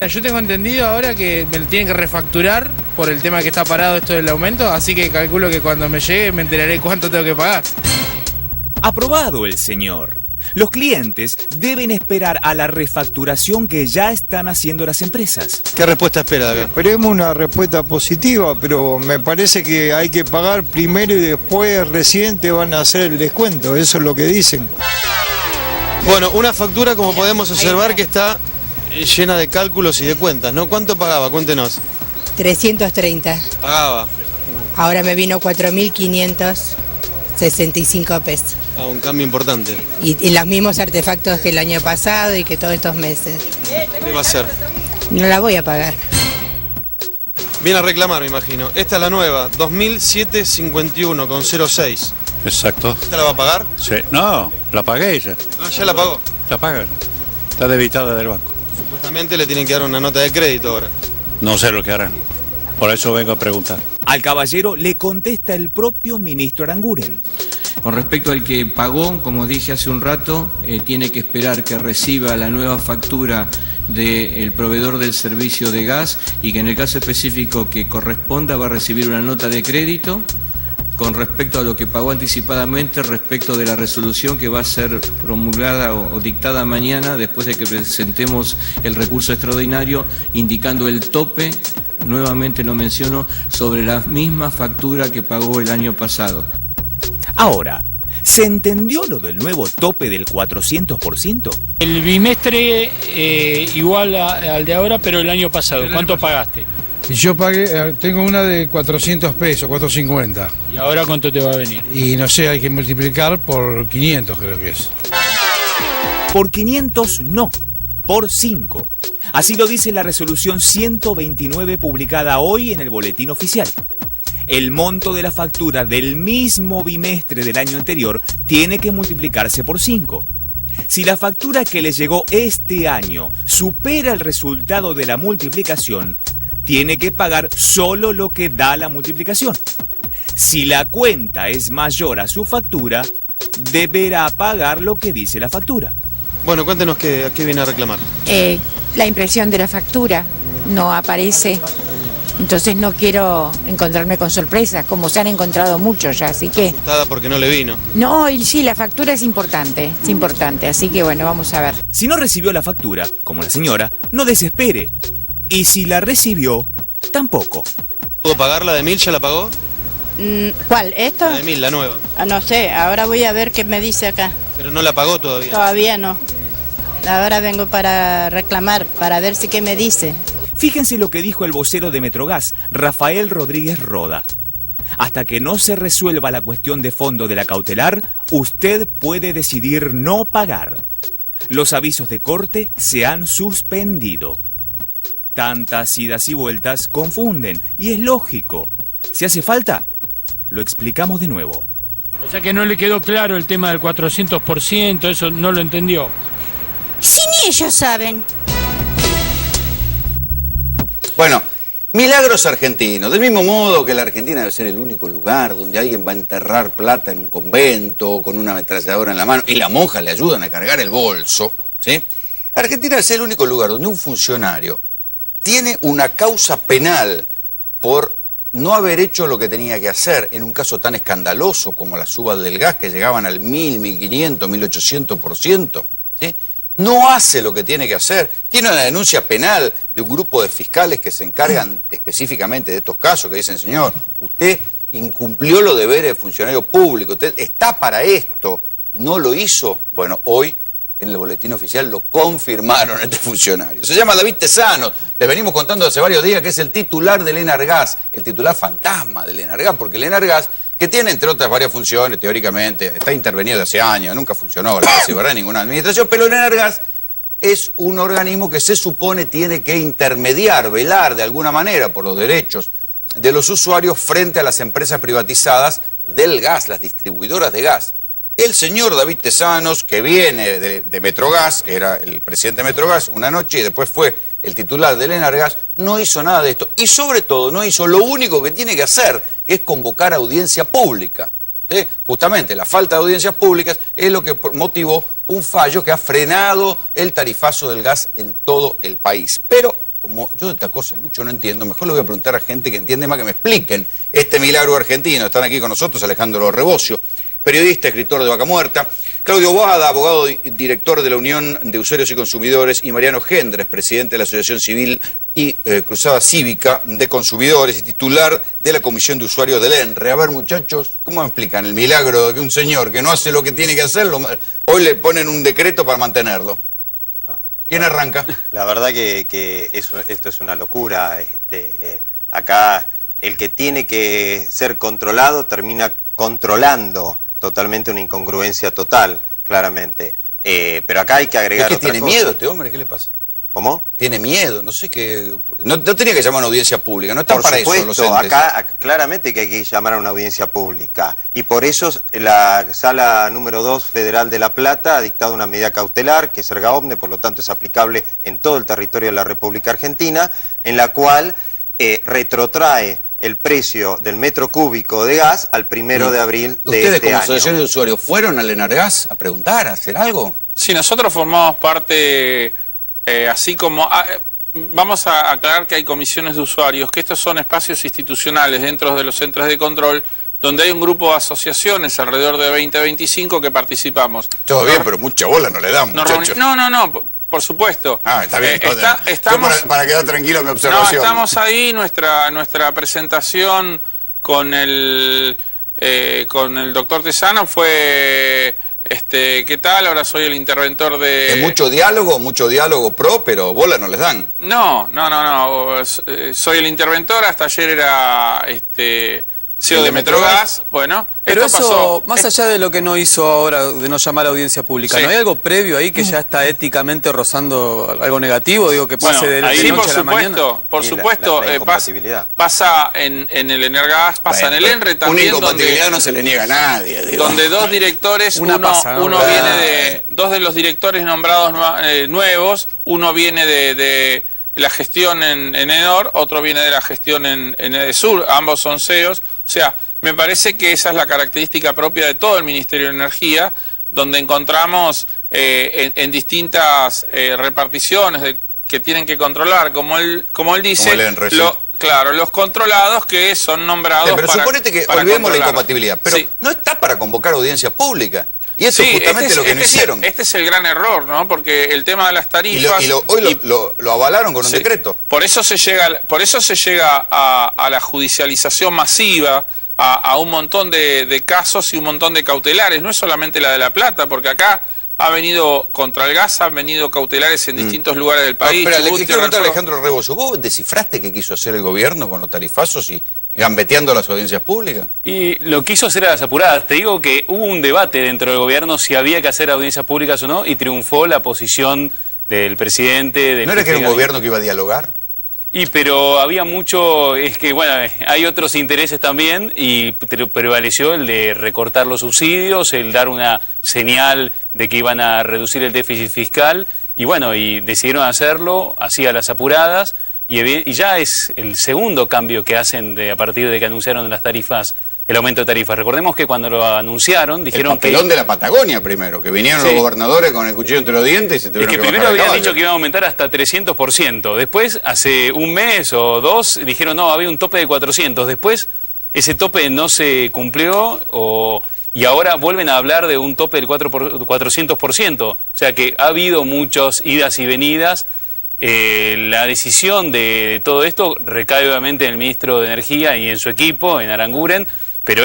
Yo tengo entendido ahora que me lo tienen que refacturar por el tema que está parado esto del aumento, así que calculo que cuando me llegue me enteraré cuánto tengo que pagar. Aprobado el señor. Los clientes deben esperar a la refacturación que ya están haciendo las empresas. ¿Qué respuesta espera de acá? Esperemos una respuesta positiva, pero me parece que hay que pagar primero y después recién te van a hacer el descuento, eso es lo que dicen. Bueno, una factura, como podemos observar, que está llena de cálculos y de cuentas, ¿no? ¿Cuánto pagaba? Cuéntenos. 330. Pagaba. Ahora me vino 4.565 pesos. Ah, un cambio importante. Y los mismos artefactos que el año pasado y que todos estos meses. ¿Qué va a hacer? No la voy a pagar. Viene a reclamar, me imagino. Esta es la nueva, 2.751,06. Exacto. ¿Esta la va a pagar? Sí. No, la pagué ya. Ah, ya la pagó. La paga. Está debitada del banco. Supuestamente le tienen que dar una nota de crédito ahora. No sé lo que harán. Por eso vengo a preguntar. Al caballero le contesta el propio ministro Aranguren. Con respecto al que pagó, como dije hace un rato, tiene que esperar que reciba la nueva factura del proveedor del servicio de gas y que en el caso específico que corresponda va a recibir una nota de crédito con respecto a lo que pagó anticipadamente respecto de la resolución que va a ser promulgada o dictada mañana después de que presentemos el recurso extraordinario indicando el tope, nuevamente lo menciono, sobre la misma factura que pagó el año pasado. Ahora, ¿se entendió lo del nuevo tope del 400%? El bimestre igual al de ahora, pero el año pasado. ¿Cuánto pagaste? Yo pagué, tengo una de 400 pesos, 450. ¿Y ahora cuánto te va a venir? Y no sé, hay que multiplicar por 500 creo que es. Por 500 no, por 5. Así lo dice la resolución 129 publicada hoy en el Boletín Oficial. El monto de la factura del mismo bimestre del año anterior tiene que multiplicarse por 5. Si la factura que le llegó este año supera el resultado de la multiplicación, tiene que pagar solo lo que da la multiplicación. Si la cuenta es mayor a su factura, deberá pagar lo que dice la factura. Bueno, cuéntenos a qué viene a reclamar. La impresión de la factura no aparece. Entonces no quiero encontrarme con sorpresas, como se han encontrado muchos ya, así que... Asustada porque no le vino. No, y sí, la factura es importante, así que bueno, vamos a ver. Si no recibió la factura, como la señora, no desespere. Y si la recibió, tampoco. ¿Puedo pagar la de 1000? ¿Ya la pagó? ¿Cuál? ¿Esto? La de 1000, la nueva. No sé, ahora voy a ver qué me dice acá. Pero no la pagó todavía. Todavía no. Ahora vengo para reclamar, para ver si qué me dice. Fíjense lo que dijo el vocero de Metrogas, Rafael Rodríguez Roda. Hasta que no se resuelva la cuestión de fondo de la cautelar, usted puede decidir no pagar. Los avisos de corte se han suspendido. Tantas idas y vueltas confunden, y es lógico. Si hace falta, lo explicamos de nuevo. O sea que no le quedó claro el tema del 400%, eso no lo entendió. Si ni ellos saben. Bueno, milagros argentinos. Del mismo modo que la Argentina debe ser el único lugar donde alguien va a enterrar plata en un convento con una ametralladora en la mano y la monja le ayudan a cargar el bolso, ¿sí? Argentina debe ser el único lugar donde un funcionario tiene una causa penal por no haber hecho lo que tenía que hacer en un caso tan escandaloso como las subas del gas que llegaban al 1000, 1500, 1800%, ¿sí? No hace lo que tiene que hacer. Tiene una denuncia penal de un grupo de fiscales que se encargan específicamente de estos casos, que dicen, señor, usted incumplió los deberes de funcionario público, usted está para esto, y no lo hizo. Bueno, hoy en el Boletín Oficial lo confirmaron este funcionario. Se llama David Tesanos, les venimos contando hace varios días que es el titular del Enargas, el titular fantasma del Enargas, porque el Enargas, que tiene entre otras varias funciones, teóricamente, está intervenido hace años, nunca funcionó, la verdad, ninguna administración, pero el Enargas es un organismo que se supone tiene que intermediar, velar de alguna manera por los derechos de los usuarios frente a las empresas privatizadas del gas, las distribuidoras de gas. El señor David Tesanos, que viene de Metrogas, era el presidente de Metrogas una noche y después fue el titular del Enargas, no hizo nada de esto. Y sobre todo no hizo lo único que tiene que hacer, que es convocar audiencia pública. ¿Sí? Justamente la falta de audiencias públicas es lo que motivó un fallo que ha frenado el tarifazo del gas en todo el país. Pero como yo de esta cosa mucho no entiendo, mejor le voy a preguntar a gente que entiende más, que me expliquen este milagro argentino. Están aquí con nosotros Alejandro Rebocio, periodista, escritor de Vaca Muerta, Claudio Boada, abogado y director de la Unión de Usuarios y Consumidores, y Mariano Gendres, presidente de la Asociación Civil y Cruzada Cívica de Consumidores y titular de la Comisión de Usuarios del ENRE. A ver, muchachos, ¿cómo me explican el milagro de que un señor que no hace lo que tiene que hacer, hoy le ponen un decreto para mantenerlo? ¿Quién arranca? La verdad que esto es una locura. Acá el que tiene que ser controlado termina controlando. Totalmente una incongruencia total, claramente. Pero acá hay que agregar ¿Es que tiene miedo este hombre? ¿Qué le pasa? ¿Cómo? Tiene miedo, no sé qué... No tenía que llamar a una audiencia pública, no están para eso los entes. Acá claramente que hay que llamar a una audiencia pública. Y por eso la Sala número 2 Federal de La Plata ha dictado una medida cautelar, que es erga omne, por lo tanto es aplicable en todo el territorio de la República Argentina, en la cual retrotrae el precio del metro cúbico de gas al 1 de abril de este año. ¿Ustedes como asociaciones de usuarios fueron al Enargas a preguntar, a hacer algo? Sí, nosotros formamos parte, así como... vamos a aclarar que hay comisiones de usuarios, que estos son espacios institucionales dentro de los centros de control, donde hay un grupo de asociaciones, alrededor de 20-25, que participamos. Todo bien, pero mucha bola no le dan, muchachos. No, por supuesto. Está bien. Estamos, para quedar tranquilo mi observación. No, estamos ahí, nuestra presentación con el doctor Tesano fue... ¿qué tal? Ahora soy el interventor de... Es mucho diálogo pro, pero bola no les dan. No. Soy el interventor, hasta ayer era CEO de Metrogas. Bueno, pero esto eso, pasó. más allá de lo que no hizo ahora, de no llamar a audiencia pública, Sí. ¿no hay algo previo ahí que ya está éticamente rozando algo negativo? Digo, que pase de noche a la mañana. Por supuesto, la incompatibilidad. pasa en el Energas, pasa en el ENRE también. Una incompatibilidad no se le niega a nadie. Digo. Donde dos directores, dos de los directores nombrados nuevos, uno viene de la gestión en Enor, otro viene de la gestión en Edesur, ambos son CEOs. O sea, me parece que esa es la característica propia de todo el Ministerio de Energía, donde encontramos en distintas reparticiones que tienen que controlar, como él dice, claro, los controlados que son nombrados pero suponete que olvidemos la incompatibilidad, pero sí. No está para convocar audiencia pública. Y eso es justamente lo que no hicieron. Este es el gran error, ¿no? Porque el tema de las tarifas... Hoy lo avalaron con un decreto. Por eso se llega a la judicialización masiva, a un montón de casos y un montón de cautelares. No es solamente la de La Plata, porque acá ha venido contra el gas, han venido cautelares en distintos lugares del país. Pero le quiero preguntar a Alejandro Rebocio, ¿vos descifraste qué quiso hacer el gobierno con los tarifazos y gambeteando las audiencias públicas? Y lo quiso hacer a las apuradas. Te digo que hubo un debate dentro del gobierno si había que hacer audiencias públicas o no, y triunfó la posición del presidente. ¿No era que era un gobierno que iba a dialogar? Pero había mucho, es que bueno, hay otros intereses también, y prevaleció el de recortar los subsidios, el dar una señal de que iban a reducir el déficit fiscal, y bueno, y decidieron hacerlo así a las apuradas. Y ya es el segundo cambio que hacen a partir de que anunciaron las tarifas, el aumento de tarifas. Recordemos que cuando lo anunciaron dijeron el papelón de la Patagonia primero, que vinieron los gobernadores con el cuchillo entre los dientes y se tuvieron que bajar. Primero habían dicho que iban a aumentar hasta 300%. Después, hace un mes o dos, dijeron no, había un tope de 400. Después, ese tope no se cumplió y ahora vuelven a hablar de un tope del 400%. O sea que ha habido muchas idas y venidas. La decisión de todo esto recae obviamente en el ministro de Energía y en su equipo, en Aranguren, pero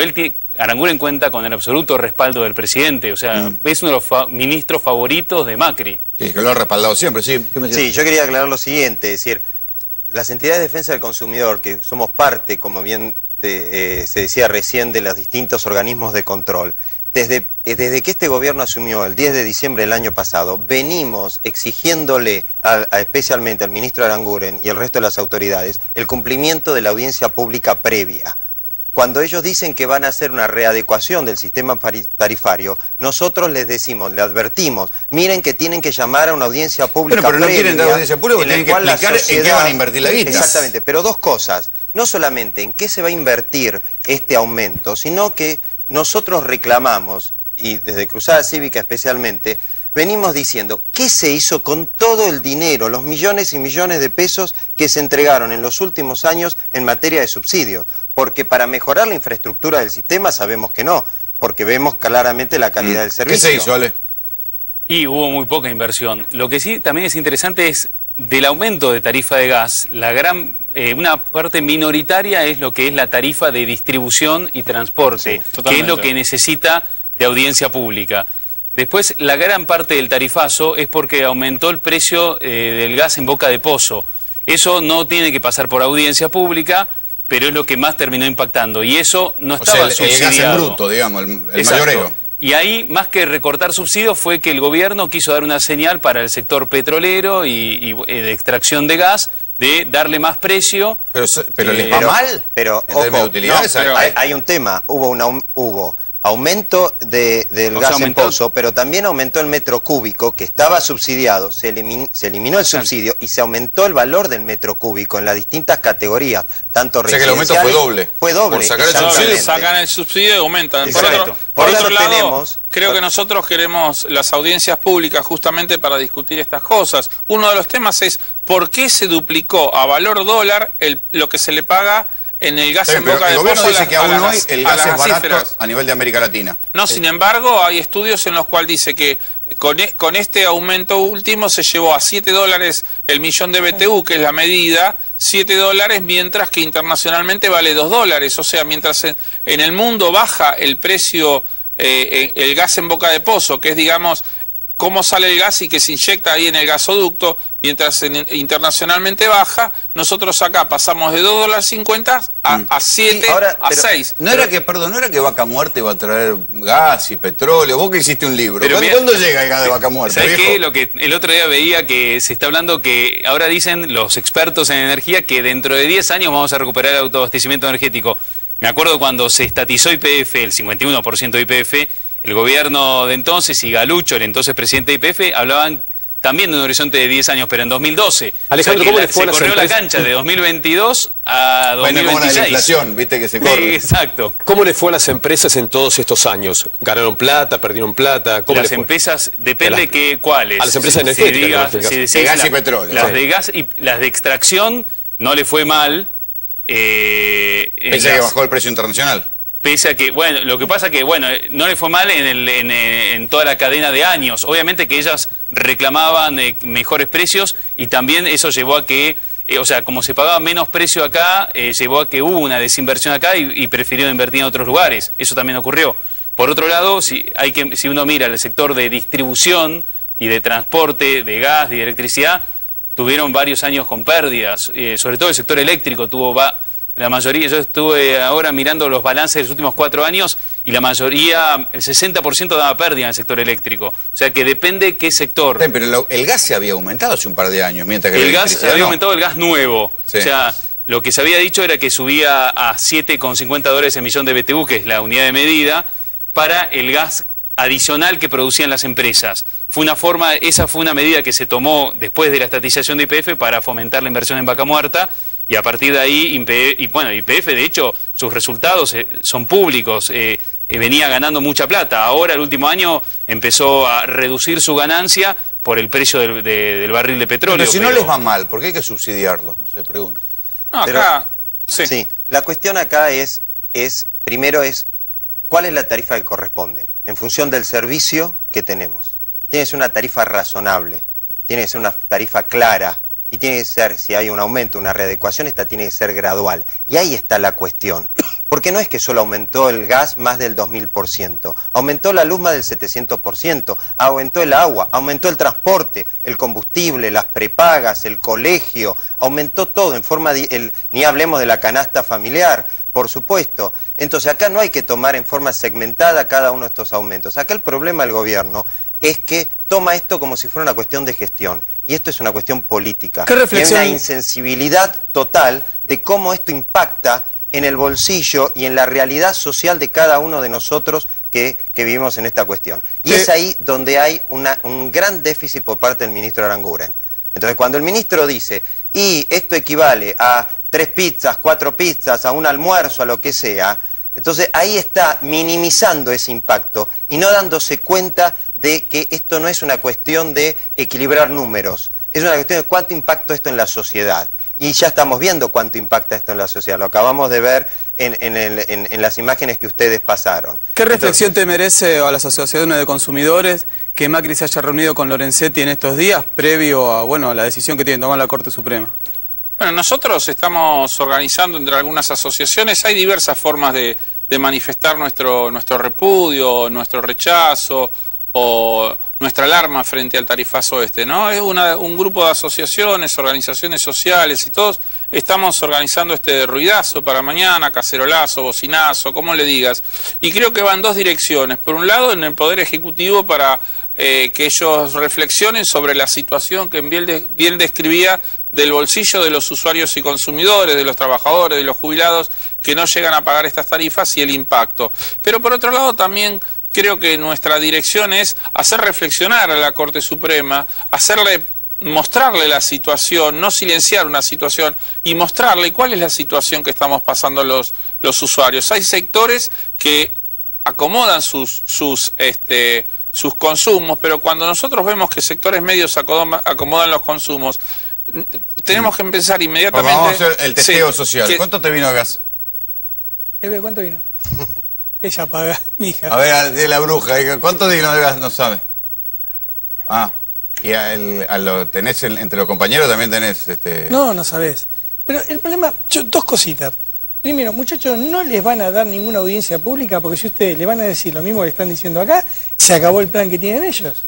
Aranguren cuenta con el absoluto respaldo del presidente, o sea, es uno de los ministros favoritos de Macri. Sí, que lo ha respaldado siempre, sí. Sí, yo quería aclarar lo siguiente, es decir, las entidades de defensa del consumidor, que somos parte, como bien se decía recién, de los distintos organismos de control, desde que este gobierno asumió el 10 de diciembre del año pasado, venimos exigiéndole especialmente al ministro Aranguren y el resto de las autoridades el cumplimiento de la audiencia pública previa. Cuando ellos dicen que van a hacer una readecuación del sistema tarifario, nosotros les decimos, les advertimos, miren que tienen que llamar a una audiencia pública pero no previa, quieren dar audiencia pública, tienen que explicar en qué van a invertir la guita. Exactamente, pero dos cosas, no solamente en qué se va a invertir este aumento, sino que nosotros reclamamos, y desde Cruzada Cívica especialmente, venimos diciendo, ¿qué se hizo con todo el dinero, los millones y millones de pesos que se entregaron en los últimos años en materia de subsidios? Porque para mejorar la infraestructura del sistema sabemos que no, porque vemos claramente la calidad del servicio. ¿Qué se hizo, Ale? Y hubo muy poca inversión. Lo que sí también es interesante es del aumento de tarifa de gas, una parte minoritaria es lo que es la tarifa de distribución y transporte, que es lo que necesita de audiencia pública. Después, la gran parte del tarifazo es porque aumentó el precio del gas en boca de pozo. Eso no tiene que pasar por audiencia pública, pero es lo que más terminó impactando. Y eso no estaba subsidiado. El gas en bruto, digamos, el mayoreo. Y ahí, más que recortar subsidios, fue que el gobierno quiso dar una señal para el sector petrolero y de extracción de gas, de darle más precio. Pero ¿les va mal? Pero, ojo, hay un tema, hubo aumento del gas en pozo, pero también aumentó el metro cúbico, que estaba subsidiado, se eliminó el subsidio y se aumentó el valor del metro cúbico en las distintas categorías, tanto residenciales. O sea que el aumento fue doble. Por sacar el subsidio. Sacan el subsidio y aumentan. Por otro lado, creo que nosotros queremos las audiencias públicas justamente para discutir estas cosas. Uno de los temas es por qué se duplicó a valor dólar lo que se le paga en el gas en boca de pozo. El gobierno dice que aún hoy el gas es barato a nivel de América Latina. No, sin embargo, hay estudios en los cuales dice que con este aumento último se llevó a $7 el millón de BTU, que es la medida, $7, mientras que internacionalmente vale $2. O sea, mientras en el mundo baja el precio, el gas en boca de pozo, que es, digamos, cómo sale el gas y que se inyecta ahí en el gasoducto, mientras internacionalmente baja, nosotros acá pasamos de $2.50 a 7, a 6. No era que Vaca Muerta iba a traer gas y petróleo. Vos que hiciste un libro. ¿Cuándo llega el gas de Vaca Muerta? ¿Sabés qué? Lo que el otro día veía que se está hablando que ahora dicen los expertos en energía que dentro de 10 años vamos a recuperar el autoabastecimiento energético. Me acuerdo cuando se estatizó YPF, el 51% de YPF, el gobierno de entonces y Galucho, el entonces presidente de YPF, hablaban también de un horizonte de 10 años, pero en 2012. Alejandro, ¿cómo le fue a las empresas? Se corrió la cancha de 2022 a 2026. Bueno, como la inflación, viste que se corre. Sí, exacto. ¿Cómo le fue a las empresas en todos estos años? ¿Ganaron plata, perdieron plata? ¿Cómo las le fue? Empresas, depende de cuáles. A las empresas energéticas. De gas y petróleo. Las de gas y las de extracción no le fue mal. Pese a que bajó el precio internacional. Pese a que, bueno, lo que pasa que, bueno, no le fue mal en toda la cadena de años. Obviamente que ellas reclamaban mejores precios y también eso llevó a que, o sea, como se pagaba menos precio acá, llevó a que hubo una desinversión acá y prefirieron invertir en otros lugares. Eso también ocurrió. Por otro lado, si uno mira el sector de distribución y de transporte, de gas, de electricidad, tuvieron varios años con pérdidas. Sobre todo el sector eléctrico tuvo... La mayoría, yo estuve ahora mirando los balances de los últimos 4 años y la mayoría, el 60% daba pérdida en el sector eléctrico. O sea que depende qué sector. Pero el gas se había aumentado hace un par de años, mientras que el gas se había aumentado el gas nuevo. Sí. O sea, lo que se había dicho era que subía a $7,50 el millón de BTU, que es la unidad de medida, para el gas adicional que producían las empresas. Esa fue una medida que se tomó después de la estatización de YPF para fomentar la inversión en Vaca Muerta. Y a partir de ahí, YPF, de hecho, sus resultados son públicos, venía ganando mucha plata. Ahora, el último año, empezó a reducir su ganancia por el precio del barril de petróleo. Pero si no les va mal, ¿por qué hay que subsidiarlos? No sé, pregunto. No, acá, sí. La cuestión acá primero, ¿cuál es la tarifa que corresponde? En función del servicio que tenemos. Tiene que ser una tarifa razonable, tiene que ser una tarifa clara. Y tiene que ser, si hay un aumento, una readecuación, esta tiene que ser gradual. Y ahí está la cuestión. Porque no es que solo aumentó el gas más del 2000%, aumentó la luz más del 700%, aumentó el agua, aumentó el transporte, el combustible, las prepagas, el colegio, aumentó todo en forma ni hablemos de la canasta familiar, por supuesto. Entonces acá no hay que tomar en forma segmentada cada uno de estos aumentos. Acá el problema del gobierno es que toma esto como si fuera una cuestión de gestión. Y esto es una cuestión política. ¿Qué reflexión? Hay una insensibilidad total de cómo esto impacta en el bolsillo y en la realidad social de cada uno de nosotros que vivimos en esta cuestión. Y es ahí donde hay un gran déficit por parte del ministro Aranguren. Entonces, cuando el ministro dice, y esto equivale a 3 pizzas, 4 pizzas, a un almuerzo, a lo que sea, entonces ahí está minimizando ese impacto y no dándose cuenta de que esto no es una cuestión de equilibrar números, es una cuestión de cuánto impacta esto en la sociedad. Y ya estamos viendo cuánto impacta esto en la sociedad, lo acabamos de ver en las imágenes que ustedes pasaron. ¿Qué reflexión te merece a las asociaciones de consumidores que Macri se haya reunido con Lorenzetti en estos días, previo a, a la decisión que tiene que tomar la Corte Suprema? Bueno, nosotros estamos organizando entre algunas asociaciones, hay diversas formas de manifestar nuestro repudio, nuestro rechazo o nuestra alarma frente al tarifazo ¿no? Es un grupo de asociaciones, organizaciones sociales y todos estamos organizando este ruidazo para mañana, cacerolazo, bocinazo, como le digas. Y creo que van dos direcciones. Por un lado, en el Poder Ejecutivo para que ellos reflexionen sobre la situación que bien describía del bolsillo de los usuarios y consumidores, de los trabajadores, de los jubilados que no llegan a pagar estas tarifas y el impacto. Pero por otro lado también creo que nuestra dirección es hacer reflexionar a la Corte Suprema, mostrarle la situación, no silenciar una situación y mostrarle cuál es la situación que estamos pasando los usuarios. Hay sectores que acomodan sus consumos, pero cuando nosotros vemos que sectores medios acomodan los consumos, tenemos que empezar inmediatamente... Vamos a hacer el testeo social. ¿Cuánto te vino a gas? ¿Cuánto vino? Ella paga, mi hija. A ver, de la bruja, ¿cuánto vino de gas? No sabe. Y tenés entre los compañeros también tenés... No sabés. Pero el problema, dos cositas. Primero, muchachos, no les van a dar ninguna audiencia pública porque si ustedes le van a decir lo mismo que están diciendo acá, se acabó el plan que tienen ellos.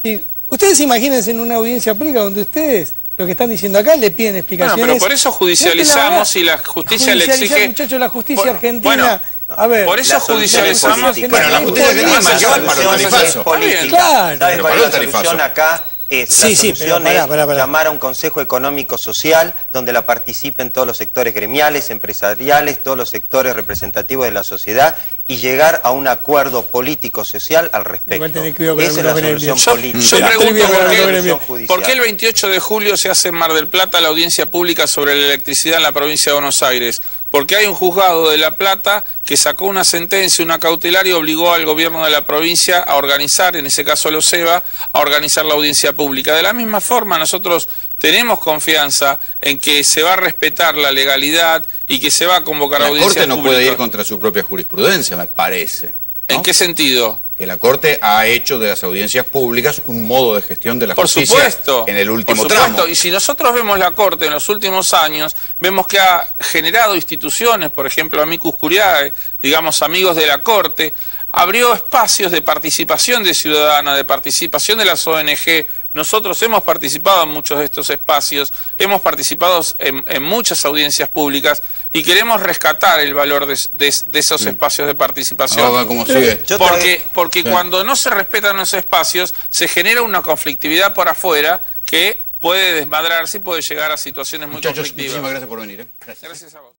¿Sí? Ustedes imagínense en una audiencia pública donde ustedes... Lo que están diciendo acá le piden explicaciones. Bueno, pero por eso judicializamos y la justicia le exige... Muchachos, la justicia argentina... a ver, por eso judicializamos... Bueno, la justicia argentina se lleva para el tarifazo. Claro. ¿Saben cuál es la solución acá? La solución es llamar a un Consejo Económico Social donde la participen todos los sectores gremiales, empresariales, todos los sectores representativos de la sociedad y llegar a un acuerdo político-social al respecto. Esa es la solución política. Yo pregunto ¿por qué el 28 de julio se hace en Mar del Plata la audiencia pública sobre la electricidad en la provincia de Buenos Aires? Porque hay un juzgado de La Plata que sacó una sentencia, una cautelar y obligó al gobierno de la provincia a organizar, en ese caso a los EBA, a organizar la audiencia pública. De la misma forma nosotros tenemos confianza en que se va a respetar la legalidad y que se va a convocar a audiencia pública. La Corte no puede ir contra su propia jurisprudencia, me parece, ¿no? ¿En qué sentido? Que la Corte ha hecho de las audiencias públicas un modo de gestión de la justicia en el último tramo. Y si nosotros vemos la Corte en los últimos años, vemos que ha generado instituciones, por ejemplo, Amicus Curiae, digamos amigos de la Corte, abrió espacios de participación de ciudadana, de participación de las ONG. Nosotros hemos participado en muchos de estos espacios, hemos participado en muchas audiencias públicas y queremos rescatar el valor de esos espacios de participación. ¿Cómo sigue? Porque cuando no se respetan los espacios, se genera una conflictividad por afuera que puede desmadrarse y puede llegar a situaciones muy conflictivas. Muchachos, muchísimas gracias por venir. Gracias a vos.